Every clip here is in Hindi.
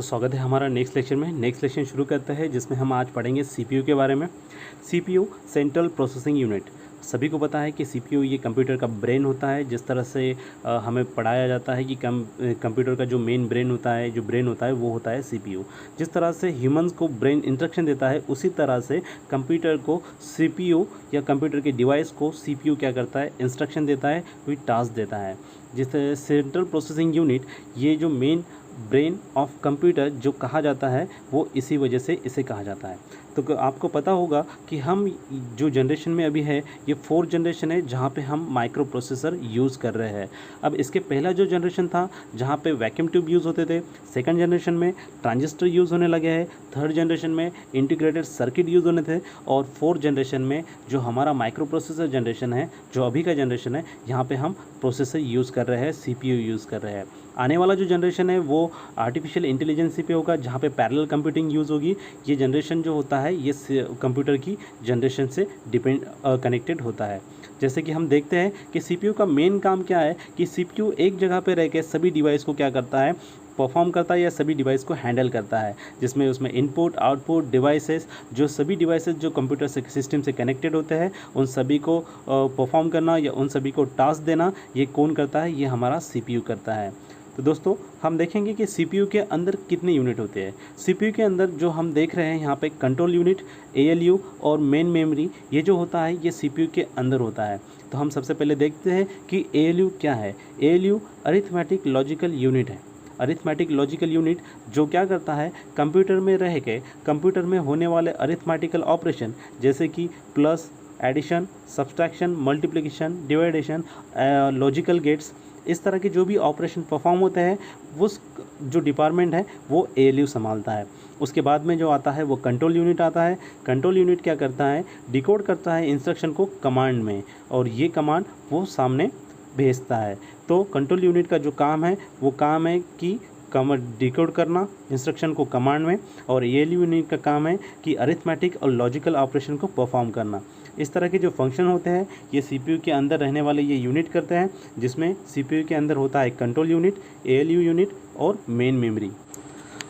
स्वागत है हमारा नेक्स्ट लेक्चर में। नेक्स्ट लेक्चर शुरू करते हैं जिसमें हम आज पढ़ेंगे सीपीयू के बारे में। CPU central processing unit. सभी को पता है कि सीपीयू ये कंप्यूटर का ब्रेन होता है। जिस तरह से हमें पढ़ाया जाता है कि कंप्यूटर का जो मेन ब्रेन होता है वो होता है सीपीयू। जिस तरह से ह्यूमंस को ब्रेन इंस्ट्रक्शन देता है उसी तरह से कंप्यूटर को सीपीयू या कंप्यूटर के डिवाइस को सीपीयू क्या करता है, इंस्ट्रक्शन देता है, कोई टास्क देता है। जिस सेंट्रल प्रोसेसिंग यूनिट ये जो मेन ब्रेन ऑफ कंप्यूटर जो कहा जाता है वो इसी वजह से इसे कहा जाता है। तो आपको पता होगा कि हम जो जनरेशन में अभी है ये 4th जनरेशन है जहाँ पे हम माइक्रो प्रोसेसर यूज़ कर रहे हैं। अब इसके पहला जो जनरेशन था जहाँ पे वैक्यूम ट्यूब यूज़ होते थे, 2nd जनरेशन में ट्रांजिस्टर यूज़ होने लगे हैं, 3rd जनरेशन में इंटीग्रेटेड सर्किट यूज़ होने थे और 4th जनरेशन में जो हमारा माइक्रो प्रोसेसर जनरेशन है, जो अभी का जनरेशन है, यहाँ पे हम प्रोसेसर यूज़ कर रहे हैं, सीपीयू यूज़ कर रहे हैं। आने वाला जो जनरेशन है वो आर्टिफिशियल इंटेलिजेंस पे होगा जहाँ पे पैरेलल कंप्यूटिंग यूज़ होगी। ये जनरेशन जो होता है ये कंप्यूटर की जनरेशन से कनेक्टेड होता है। जैसे कि हम देखते हैं कि सीपीयू का मेन काम क्या है कि सीपीयू एक जगह पे रह के सभी डिवाइस को क्या करता है, परफॉर्म करता है या सभी डिवाइस को हैंडल करता है, जिसमें उसमें इनपुट आउटपुट डिवाइसेस, जो सभी डिवाइसेस जो कंप्यूटर से सिस्टम से कनेक्टेड होते हैं उन सभी को परफॉर्म करना या उन सभी को टास्क देना, ये कौन करता है, ये हमारा सीपीयू करता है। तो दोस्तों हम देखेंगे कि सीपीयू के अंदर कितने यूनिट होते हैं। सीपीयू के अंदर जो हम देख रहे हैं यहाँ पे कंट्रोल यूनिट, एएलयू और मेन मेमोरी, ये जो होता है ये सीपीयू के अंदर होता है। तो हम सबसे पहले देखते हैं कि एएलयू क्या है। एएलयू अरिथमेटिक लॉजिकल यूनिट है। अरिथमेटिक लॉजिकल यूनिट जो क्या करता है, कंप्यूटर में रह के कंप्यूटर में होने वाले अरिथमेटिकल ऑपरेशन जैसे कि plus, addition, subtraction, multiplication, डिवाइडेशन, logical gets, इस तरह के जो भी ऑपरेशन परफॉर्म होते हैं वो जो डिपार्टमेंट है वो एएलयू संभालता है। उसके बाद में जो आता है वो कंट्रोल यूनिट आता है। कंट्रोल यूनिट क्या करता है, डिकोड करता है इंस्ट्रक्शन को कमांड में और ये कमांड वो सामने भेजता है। तो कंट्रोल यूनिट का जो काम है वो काम है कि डिकोड करना इंस्ट्रक्शन को कमांड में, और एएलयू यूनिट का काम है कि अरिथमेटिक और लॉजिकल ऑपरेशन को परफॉर्म करना। इस तरह के जो फंक्शन होते हैं ये सीपीयू के अंदर रहने वाले ये यूनिट करते हैं, जिसमें सीपीयू के अंदर होता है कंट्रोल यूनिट, एएलयू यूनिट और मेन मेमोरी।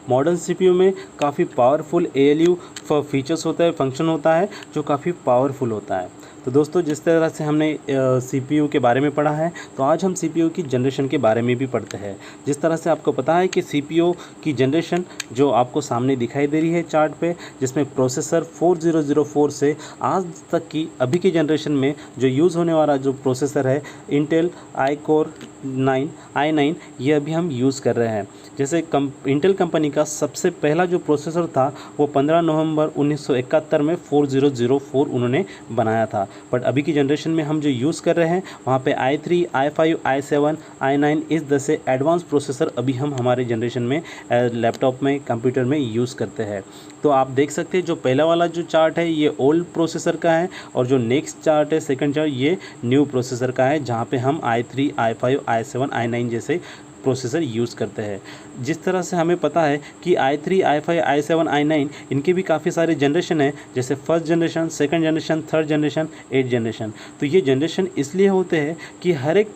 मॉडर्न सीपीयू में काफ़ी पावरफुल एएलयू फीचर्स होता है, फंक्शन होता है जो काफ़ी पावरफुल होता है। तो दोस्तों जिस तरह से हमने सीपीयू के बारे में पढ़ा है तो आज हम सीपीयू की जनरेशन के बारे में भी पढ़ते हैं। जिस तरह से आपको पता है कि सीपीयू की जनरेशन जो आपको सामने दिखाई दे रही है चार्ट पे, जिसमें प्रोसेसर 4004 से आज तक की अभी की जनरेशन में जो यूज़ होने वाला जो प्रोसेसर है इंटेल i-Core i9, ये अभी हम यूज़ कर रहे हैं। जैसे इंटेल कंपनी का सबसे पहला जो प्रोसेसर था वो 15 नवंबर 1971 में 4004 उन्होंने बनाया था। बट अभी की जनरेशन में हम जो यूज़ कर रहे हैं वहाँ पे i3, i5, i7, i9 इस जैसे एडवांस प्रोसेसर अभी हम हमारे जनरेशन में लैपटॉप में, कंप्यूटर में यूज़ करते हैं। तो आप देख सकते हैं जो पहला वाला जो चार्ट है ये ओल्ड प्रोसेसर का है और जो नेक्स्ट चार्ट है, सेकंड चार्ट, ये न्यू प्रोसेसर का है जहाँ पे हम i3, i5, i7, i9 जैसे प्रोसेसर यूज़ करते हैं। जिस तरह से हमें पता है कि i3, i5, i7, i9 इनके भी काफ़ी सारे जनरेशन हैं, जैसे 1st generation, 2nd generation, 3rd generation, 8th generation. तो ये जनरेशन इसलिए होते हैं कि हर एक,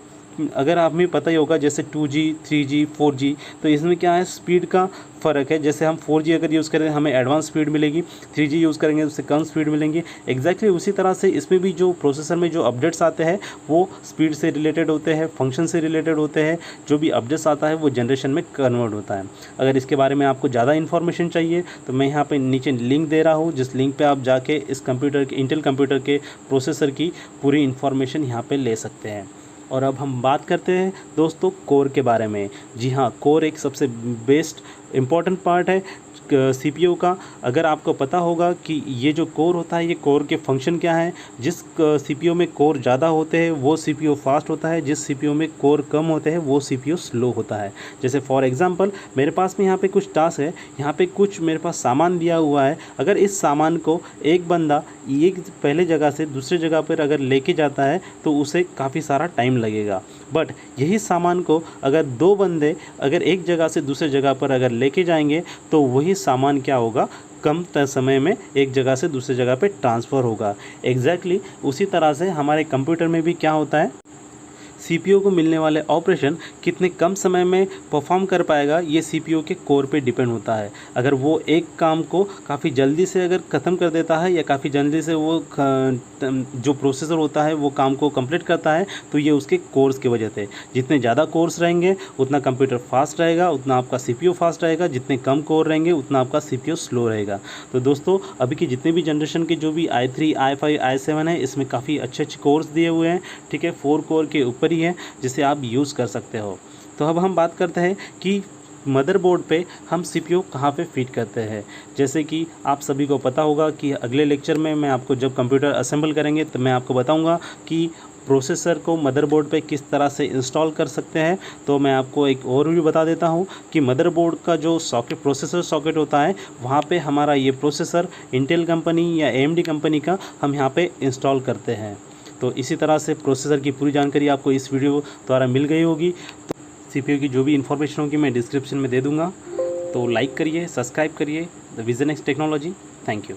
अगर आप में पता ही होगा जैसे 2G, 3G, 4G, तो इसमें क्या है, स्पीड का फ़र्क है। जैसे हम 4G अगर यूज़ करें हमें एडवांस स्पीड मिलेगी, 3G यूज़ करेंगे उससे कम स्पीड मिलेंगी। एग्जैक्टली उसी तरह से इसमें भी जो प्रोसेसर में जो अपडेट्स आते हैं वो स्पीड से रिलेटेड होते हैं, फंक्शन से रिलेटेड होते हैं। जो भी अपडेट्स आता है वो जनरेशन में कन्वर्ट होता है। अगर इसके बारे में आपको ज़्यादा इन्फॉर्मेशन चाहिए तो मैं यहाँ पर नीचे लिंक दे रहा हूँ, जिस लिंक पर आप जाके इस कंप्यूटर के, इंटेल कंप्यूटर के प्रोसेसर की पूरी इन्फॉर्मेशन यहाँ पर ले सकते हैं। और अब हम बात करते हैं दोस्तों कोर के बारे में। जी हाँ, कोर एक सबसे बेस्ट इम्पॉर्टेंट पार्ट है सीपीयू का। अगर आपको पता होगा कि ये जो कोर होता है ये कोर के फंक्शन क्या है, जिस सीपीयू में कोर ज़्यादा होते हैं वो सीपीयू फास्ट होता है, जिस सीपीयू में कोर कम होते हैं वो सीपीयू स्लो होता है। जैसे फॉर एग्जांपल मेरे पास में यहाँ पे कुछ टास्क है, यहाँ पे कुछ मेरे पास सामान दिया हुआ है। अगर इस सामान को एक बंदा एक पहले जगह से दूसरे जगह पर अगर लेके जाता है तो उसे काफ़ी सारा टाइम लगेगा। बट यही सामान को अगर 2 बंदे अगर एक जगह से दूसरे जगह पर अगर लेके जाएंगे तो वही सामान क्या होगा, कम समय में एक जगह से दूसरी जगह पे ट्रांसफ़र होगा। एग्जैक्टली उसी तरह से हमारे कंप्यूटर में भी क्या होता है, सीपीयू को मिलने वाले ऑपरेशन कितने कम समय में परफॉर्म कर पाएगा, ये सीपीयू के कोर पे डिपेंड होता है। अगर वो एक काम को काफ़ी जल्दी से अगर ख़त्म कर देता है या काफ़ी जल्दी से वो जो प्रोसेसर होता है वो काम को कंप्लीट करता है, तो ये उसके कोर्स की वजह से। जितने ज़्यादा कोर्स रहेंगे उतना कंप्यूटर फास्ट रहेगा, उतना आपका सीपीयू फास्ट रहेगा। जितने कम कोर रहेंगे उतना आपका सीपीयू स्लो रहेगा। तो दोस्तों, अभी की जितने भी जनरेशन के जो भी i3, i5, i7 है, इसमें काफ़ी अच्छे कोर्स दिए हुए हैं। ठीक है, 4 कोर के ऊपर ही है, जिसे आप यूज़ कर सकते हो। तो अब हम बात करते हैं कि मदरबोर्ड पे हम सीपीयू कहाँ पे फिट करते हैं। जैसे कि आप सभी को पता होगा कि अगले लेक्चर में मैं आपको जब कंप्यूटर असेंबल करेंगे तो मैं आपको बताऊंगा कि प्रोसेसर को मदरबोर्ड पे किस तरह से इंस्टॉल कर सकते हैं। तो मैं आपको एक और भी बता देता हूं कि मदरबोर्ड का जो सॉकेट, प्रोसेसर सॉकेट होता है, वहाँ पे हमारा ये प्रोसेसर इंटेल कंपनी या AMD कंपनी का हम यहाँ पे इंस्टॉल करते हैं। तो इसी तरह से प्रोसेसर की पूरी जानकारी आपको इस वीडियो द्वारा मिल गई होगी। तो सीपीयू की जो भी इन्फॉर्मेशन होगी मैं डिस्क्रिप्शन में दे दूँगा। तो लाइक करिए, सब्सक्राइब करिए the vision x technology. Thank you.